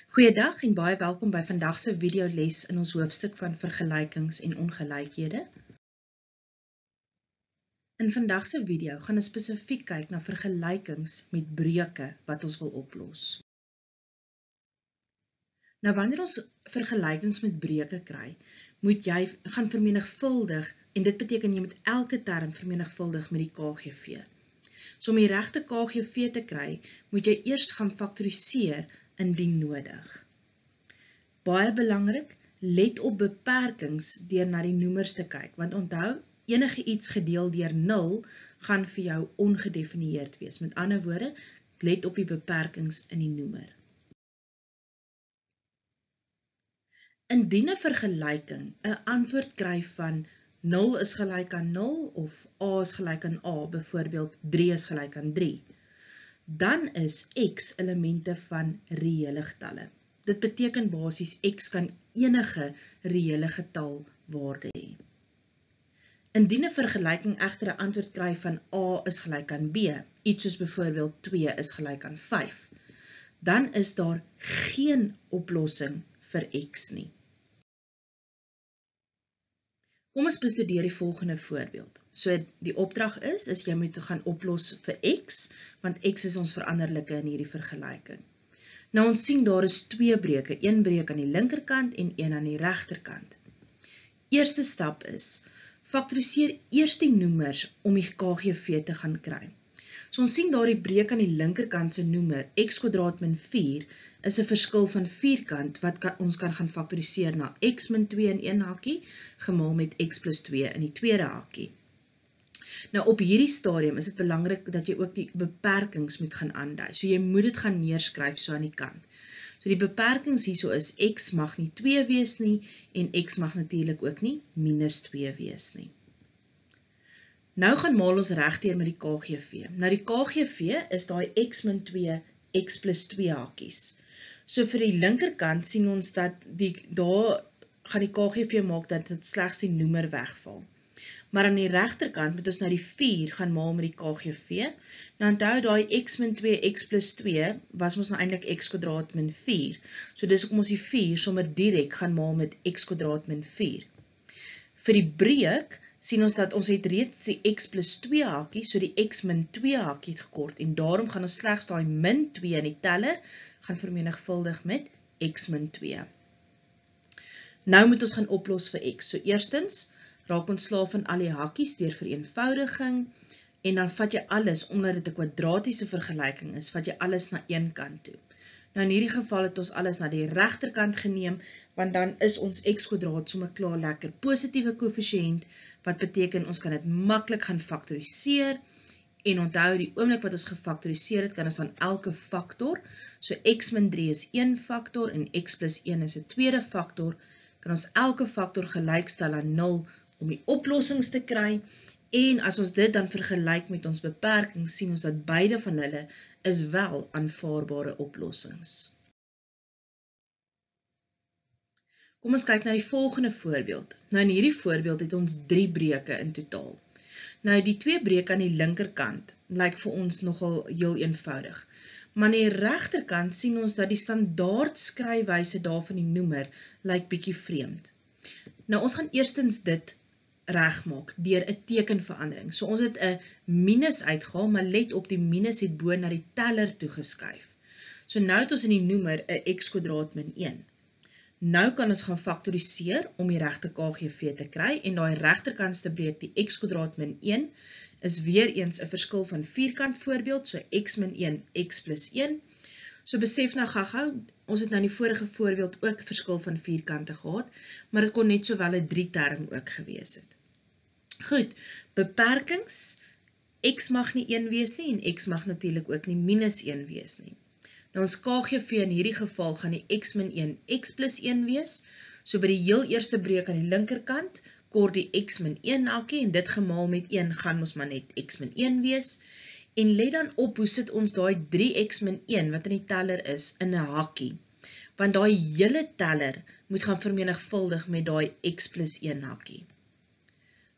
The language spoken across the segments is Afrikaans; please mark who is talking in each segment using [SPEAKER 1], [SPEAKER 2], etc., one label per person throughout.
[SPEAKER 1] Goeiedag en baie welkom by vandag se videoles in ons hoofstuk van vergelykings en ongelykhede. In vandag se video gaan ons spesifiek kyk na vergelykings met breuke wat ons wil oplos. Nou wanneer ons vergelykings met breuke kry, moet jy gaan vermenigvuldig en dit beteken jy moet elke term vermenigvuldig met die KGV. So om die regte KGV te kry, moet jy eers gaan faktoriseer indien nodig. Baie belangrik, let op beperkings deur na die noemers te kyk, want onthou, enige iets gedeel deur 0 gaan vir jou ongedefinieerd wees. Met ander woorde, let op die beperkings in die noemer. Indien 'n vergelyking 'n antwoord kry van 0 is gelyk aan 0 of A is gelyk aan A, byvoorbeeld 3 is gelyk aan 3, dan is x elemente van reële getalle. Dit beteken basies x kan enige reële getal waarde hê. Indien 'n vergelyking egter 'n antwoord kry van A is gelyk aan B, iets soos byvoorbeeld 2 is gelyk aan 5, dan is daar geen oplossing vir x nie. Kom ons bestudeer die volgende voorbeeld. So die opdrag is jy moet gaan oplos vir x, want x is ons veranderlike in hierdie vergelyking. Nou ons sien daar is 2 breuke, een breuk aan die linkerkant en een aan die regterkant. Eerste stap is, faktoriseer eers die noemers om die KGV te gaan kry. So ons sien daar die breuk aan die linkerkant se noemer, x² min 4, is 'n verskil van vierkant wat ons kan gaan faktoriseer na x min 2 in een hakkie, gemaal met x plus 2 in die tweede hakkie. Nou op hierdie stadium is dit belangrik dat jy ook die beperkings moet gaan aandui. So jy moet dit gaan neerskryf so aan die kant. So die beperkings hierso is x mag nie 2 wees nie en x mag natuurlik ook nie minus 2 wees nie. Nou gaan maal ons regdeur met die KGV. Nou die KGV is daai x min 2, x plus 2 hakies. So vir die linkerkant sien ons dat daar gaan die KGV maak dat dit slegs die noemer wegval. Maar aan die regterkant moet ons nou die 4 gaan maal met die KGV. Nou onthou daai x min 2, x plus 2 was ons nou eintlik x² min 4. So dis hoekom ons die 4 sommer direk gaan maal met x² min 4. Vir die breuk sien ons dat ons het reeds die x plus 2 hakie, so die x min 2 hakie het gekort, en daarom gaan ons slegs daai min 2 in die teller gaan vermenigvuldig met x min 2. Nou moet ons gaan oplos vir x. So eerstens, raak ontslaaf van al die hakies deur vereenvoudiging, en dan vat jy alles, omdat dit 'n kwadratiese vergelyking is, vat jy alles na een kant toe. Nou in hierdie geval het ons alles na die regterkant geneem, want dan is ons x² sommer klaar lekker positiewe koëffisiënt, wat beteken ons kan dit maklik gaan faktoriseer, en onthou die oomblik wat ons gefaktoriseer het, kan ons dan elke faktor, so x min 3 is 1 faktor, en x plus 1 is 'n tweede faktor, kan ons elke faktor gelykstel aan 0, om die oplossings te kry, en as ons dit dan vergelyk met ons beperking, sien ons dat beide van hulle is wel aanvaarbare oplossings. Kom ons kyk na die volgende voorbeeld. Nou in hierdie voorbeeld het ons 3 breuke in totaal. Nou die 2 breuke aan die linkerkant lyk vir ons nogal heel eenvoudig. Maar aan die regterkant sien ons dat die standaard skryfwyse daarvan die noemer lyk bietjie vreemd. Nou ons gaan eerstens dit regmaak deur 'n tekenverandering. So ons het 'n minus uitgehaal, maar let op, die minus het bo na die teller toe geskuif. So nou het ons in die noemer 'n x² min 1. Nou kan ons gaan faktoriseer om die regte KGV te kry, en daai regterkantste breuk, die x² min 1, is weer eens 'n verskil van vierkant voorbeeld, so x min 1, x plus 1. So besef nou gou-gou, ons het nou in die vorige voorbeeld ook 'n verskil van vierkante gehad, maar dit kon net sowel 'n 3 term ook gewees het. Goed, beperkings, x mag nie 1 wees nie, en x mag natuurlik ook nie minus 1 wees nie. Nou ons KGV in hierdie geval gaan die x min 1, x plus 1 wees, so by die heel eerste breuk aan die linkerkant, kort die x min 1 hakkie, en dit gemaal met 1 gaan ons maar net x min 1 wees, en let dan op hoe sit ons daai 3x min 1 wat in die teller is, in 'n hakkie, want daai hele teller moet gaan vermenigvuldig met daai x plus 1 hakkie.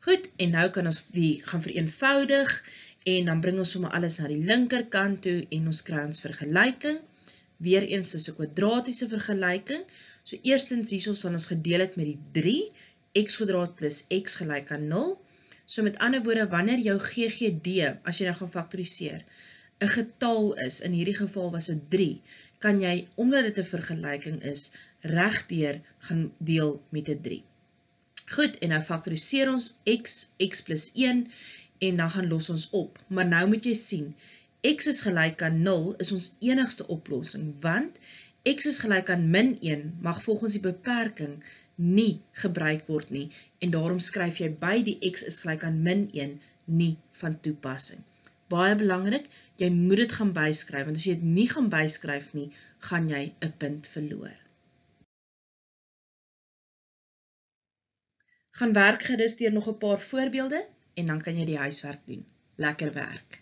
[SPEAKER 1] Goed, en nou kan ons die gaan vereenvoudig, en dan bring ons sommer alles na die linkerkant toe, en ons kry ons vergelyking, Weereens is 'n kwadratiese vergelyking. So eerstens hierso sal ons gedeel het met die 3, x² plus x gelyk aan 0. So met ander woorde, wanneer jou GGD, as jy nou gaan faktoriseer, 'n getal is, in hierdie geval was dit 3, kan jy, omdat dit 'n vergelyking is, regdeur gaan deel met 'n 3. Goed, en nou faktoriseer ons x plus 1, en dan gaan los ons op. Maar nou moet jy sien, x is gelyk aan 0 is ons enigste oplossing, want x is gelyk aan min 1 mag volgens die beperking nie gebruik word nie, en daarom skryf jy by die x is gelyk aan min 1 nie van toepassing. Baie belangrik, jy moet dit gaan byskryf, want as jy dit nie gaan byskryf nie, gaan jy 'n punt verloor. Gaan werk gerus deur nog 'n paar voorbeelde, en dan kan jy die huiswerk doen. Lekker werk!